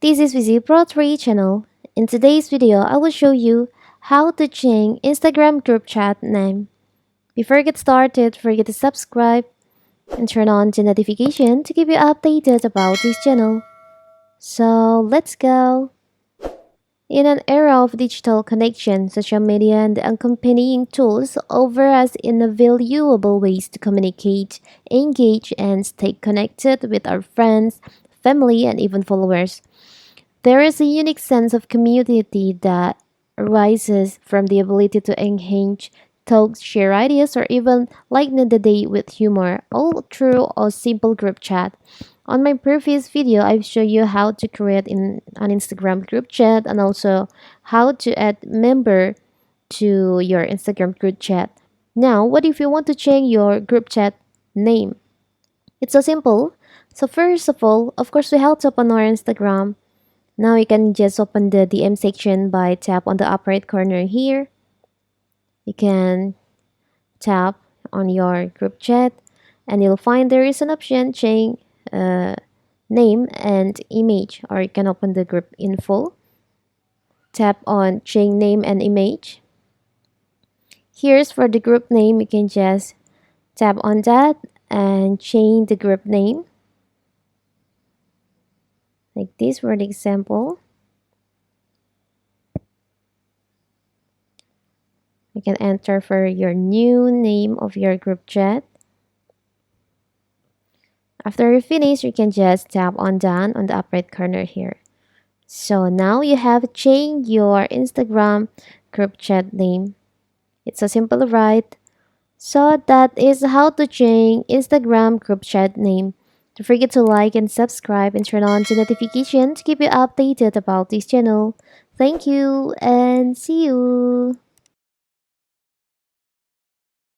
This is Vizi Pro 3 channel. In today's video, I will show you how to change Instagram group chat name. Before I get started, don't forget to subscribe and turn on the notification to keep you updated about this channel. So let's go! In an era of digital connection, social media and the accompanying tools offer us invaluable ways to communicate, engage, and stay connected with our friends, family, and even followers. There is a unique sense of community that arises from the ability to engage, talk, share ideas, or even lighten the day with humor, all through a simple group chat. On my previous video, I've shown you how to create an Instagram group chat and also how to add member to your Instagram group chat. Now, what if you want to change your group chat name? It's so simple. So first of all, of course, we have to open our Instagram. Now you can just open the DM section by tap on the upper right corner here. You can tap on your group chat and you'll find there is an option change name and image, or you can open the group info. Tap on change name and image. Here's for the group name. You can just tap on that and change the group name. Like this for the example. You can enter for your new name of your group chat. After you finish, you can just tap on done on the upper right corner here. So now you have changed your Instagram group chat name. It's so simple, right? So that is how to change Instagram group chat name. Don't forget to like and subscribe and turn on the notification to keep you updated about this channel. Thank you and see you.